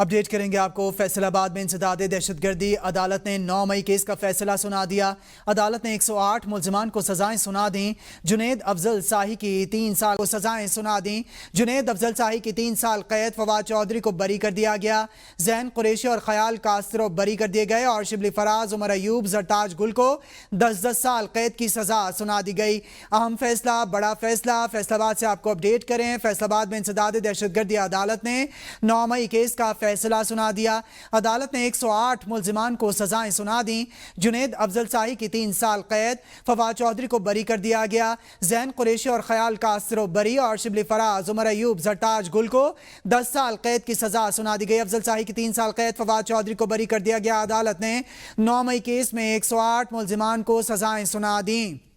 Update کریں گے آپ کو۔ فیصل آباد میں انسداد دہشت گردی، عدالت نے 9 مئی کیس کا فیصلہ سنا دیا۔ عدالت نے 108 ملزمان کو سزائیں سنا دیں۔ جنید افضل ساہی کی 3 سال کو سزائیں سنا دیں۔ جنید افضل ساہی کی 3 سال قید، فواد چودھری کو بری کر دیا گیا۔ زین قریشی اور خیال کاسترو بری کر دیے گئے اور شبلی فراز، عمر ایوب، زرتاج گل کو 10 سال قید کی سزا سنا دی گئی۔ اہم فیصلہ، بڑا فیصلہ، فیصل آباد سے آپ کو اپڈیٹ کریں۔ فیصل آباد میں انسداد دہشت گردی، عدالت نے 9 مئی کیس کا فیصلہ سنا دیا۔ عدالت نے 108 ملزمان کو سزائیں سنا دیں۔ جنید افضل ساہی کی 3 سال قید، فواد چودھری کو بری کر دیا گیا۔ زین قریشی اور خیال کاسترو بری اور شبلی فراز، عمر ایوب، زرتاج گل کو 10 سال قید کی سزا سنا دی گئی۔ افضل ساہی کی 3 سال قید، فواد چودھری کو بری کر دیا گیا۔ عدالت نے 9 مئی کیس میں 108 ملزمان کو سزائیں سنا دیں۔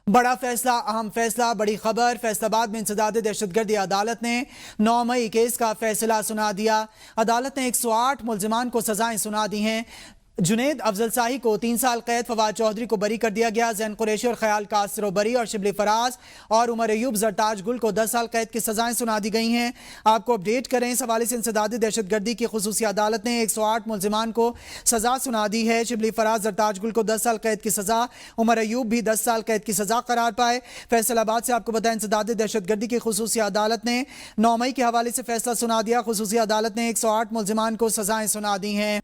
بڑا فیصلہ، اہم فیصلہ، بڑی خبر۔ فیصل آباد میں انسداد دہشت گردی، عدالت نے 9 مئی کیس کا فیصلہ سنا دیا۔ عدالت نے 108 ملزمان کو سزائیں سنا دی ہیں۔ جنید افضل ساہی کو 3 سال قید، فواد چودھری کو بری کر دیا گیا۔ زین قریشی اور خیال کاسترو بری اور شبلی فراز اور عمر ایوب، زرتاج گل کو 10 سال قید کی سزائیں سنا دی گئی ہیں۔ آپ کو اپڈیٹ کریں، اس حوالے سے انسداد دہشت گردی کی خصوصی عدالت نے 108 ملزمان کو سزا سنا دی ہے۔ شبلی فراز، زرتاج گل کو 10 سال قید کی سزا، عمر ایوب بھی 10 سال قید کی سزا قرار پائے۔ فیصل آباد سے آپ کو بتائیں، انسداد دہشت گردی کی خصوصی عدالت نے 9 مئی کے حوالے سے فیصلہ سنا دیا۔ خصوصی عدالت نے 108 ملزمان کو سزائیں سنا دی ہیں۔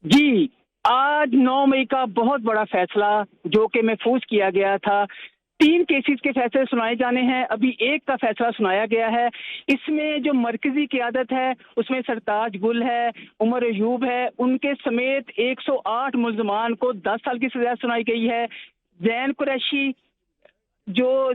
جی، آج 9 مئی کا بہت بڑا فیصلہ جو کہ محفوظ کیا گیا تھا۔ 3 کیسز کے فیصلے سنائے جانے ہیں، ابھی ایک کا فیصلہ سنایا گیا ہے۔ اس میں جو مرکزی قیادت ہے اس میں سرتاج گل ہے، عمر ایوب ہے، ان کے سمیت 108 ملزمان کو 10 سال کی سزا سنائی گئی ہے۔ زین قریشی اور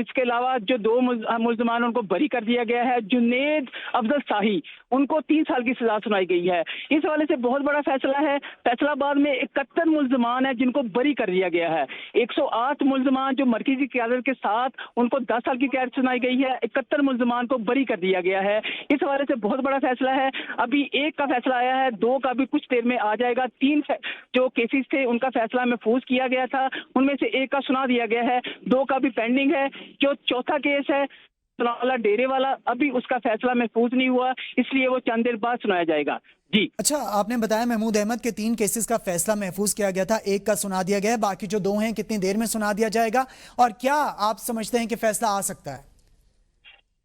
اس کے علاوہ جو 2 ملزمان ان کو بری کر دیا گیا ہے۔ جنید افضل ساہی، ان کو 3 سال کی سزا سنائی گئی ہے۔ اس حوالے سے بہت بڑا فیصلہ ہے۔ فیصل آباد میں 71 ملزمان ہیں جن کو بری کر دیا گیا ہے۔ 108 ملزمان جو مرکزی قیادت کے ساتھ ان کو 10 سال کی قید سنائی گئی ہے، 71 ملزمان کو بری کر دیا گیا ہے۔ اس حوالے سے بہت بڑا فیصلہ ہے۔ ابھی ایک کا فیصلہ آیا ہے، 2 کا بھی کچھ دیر میں آ جائے گا۔ 3 جو کیسز تھے ان کا فیصلہ محفوظ کیا گیا تھا، ان میں سے ایک کا سنا دیا گیا ہے، 2 کا بھی پینڈنگ ہے۔ جو چوتھا کیس ہے ڈیرے والا، ابھی اس کا فیصلہ محفوظ نہیں ہوا، اس لیے وہ چند دیر بعد سنایا جائے گا۔ جی اچھا، آپ نے بتایا محمود احمد کے 3 کیسز کا فیصلہ محفوظ کیا گیا تھا، ایک کا سنا دیا گیا ہے، باقی جو 2 ہیں کتنی دیر میں سنا دیا جائے گا، اور کیا آپ سمجھتے ہیں کہ فیصلہ آ سکتا ہے؟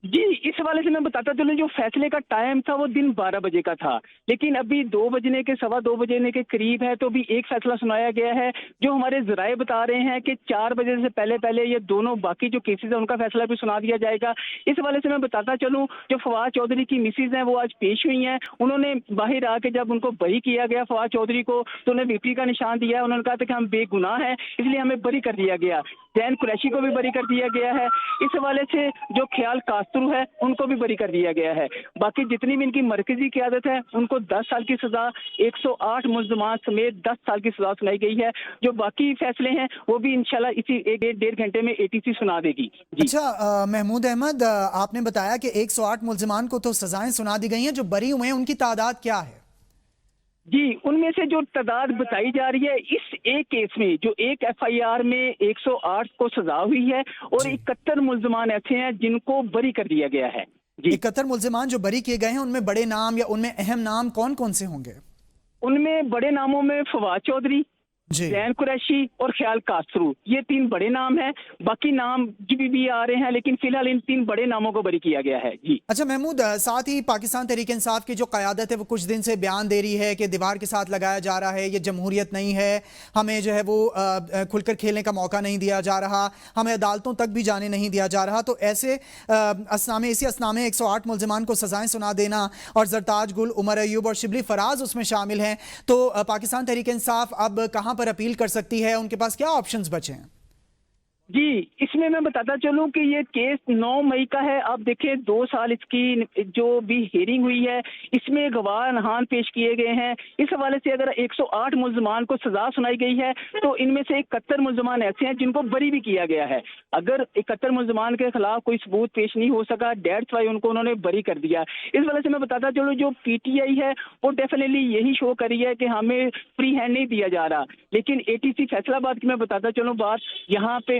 جی، اس حوالے سے میں بتاتا چلوں، جو فیصلے کا ٹائم تھا وہ دن 12 بجے کا تھا، لیکن ابھی 2 بجنے کے 2:15 بجنے کے قریب ہے، تو بھی ایک فیصلہ سنایا گیا ہے۔ جو ہمارے ذرائع بتا رہے ہیں کہ 4 بجے سے پہلے یہ دونوں باقی جو کیسز ہیں ان کا فیصلہ بھی سنا دیا جائے گا۔ اس حوالے سے میں بتاتا چلوں، جو فواد چودھری کی مسز ہیں وہ آج پیش ہوئی ہیں۔ انہوں نے باہر آ کے جب ان کو بری کیا گیا فواد چودھری کو، تو انہیں وکٹری کا نشان دیا ہے۔ انہوں نے کہا تھا کہ ہم بے گناہ ہیں، اس لیے ہمیں بری کر دیا گیا۔ زین قریشی کو بھی بری کر دیا گیا ہے۔ اس حوالے سے جو خیال کاسترو ہے ان کو بھی بری کر دیا گیا ہے۔ باقی جتنی بھی ان کی مرکزی قیادت ہے ان کو 10 سال کی سزا، 108 ملزمان سمیت 10 سال کی سزا سنائی گئی ہے۔ جو باقی فیصلے ہیں وہ بھی انشاءاللہ اسی 1-1.5 گھنٹے میں ATC سنا دے گی۔ اچھا محمود احمد، آپ نے بتایا کہ 108 ملزمان کو تو سزائیں سنا دی گئی ہیں، جو بری ہوئے ہیں ان کی تعداد کیا ہے؟ جی، ان میں سے جو تعداد بتائی جا رہی ہے، اس ایک کیس میں جو ایک FIR میں 108 کو سزا ہوئی ہے، اور 71 ملزمان ایسے ہیں جن کو بری کر دیا گیا ہے۔ جی، 71 ملزمان جو بری کیے گئے ہیں، ان میں بڑے نام یا ان میں اہم نام کون کون سے ہوں گے؟ ان میں بڑے ناموں میں فواد چودھری، زین قریشی اور خیال کاسترو، یہ 3 بڑے نام ہیں۔ باقی نام بھی آ رہے ہیں، لیکن فی الحال ان 3 بڑے ناموں کو بری کیا گیا ہے۔ جی اچھا محمود، ساتھ ہی پاکستان تحریک انصاف کی جو قیادت ہے وہ کچھ دن سے بیان دے رہی ہے کہ دیوار کے ساتھ لگایا جا رہا ہے، یہ جمہوریت نہیں ہے، ہمیں جو ہے وہ کھل کر کھیلنے کا موقع نہیں دیا جا رہا، ہمیں عدالتوں تک بھی جانے نہیں دیا جا رہا۔ تو ایسے اسی اسنا میں 108 ملزمان کو سزائیں سنا دینا، اور زرتاج گل، عمر ایوب اور شبلی فراز اس میں شامل ہیں، تو پاکستان تحریک انصاف اب کہاں پر اپیل کر سکتی ہے؟ ان کے پاس کیا آپشنز بچے ہیں؟ جی، اس میں بتاتا چلوں کہ یہ کیس 9 مئی کا ہے۔ آپ دیکھیں 2 سال اس کی جو بھی ہیئرنگ ہوئی ہے، اس میں گواہ نہان پیش کیے گئے ہیں۔ اس حوالے سے اگر 108 ملزمان کو سزا سنائی گئی ہے تو ان میں سے 71 ملزمان ایسے ہیں جن کو بری بھی کیا گیا ہے۔ اگر 71 ملزمان کے خلاف کوئی ثبوت پیش نہیں ہو سکا، دیٹس وائی ان کو انہوں نے بری کر دیا۔ اس حوالے سے میں بتاتا چلوں، جو PTI ہے وہ ڈیفینیٹلی یہی شو کر رہی ہے کہ ہمیں فری ہینڈ نہیں دیا جا رہا، لیکن ATC فیصل آباد کی میں بتاتا چلوں بات، یہاں پہ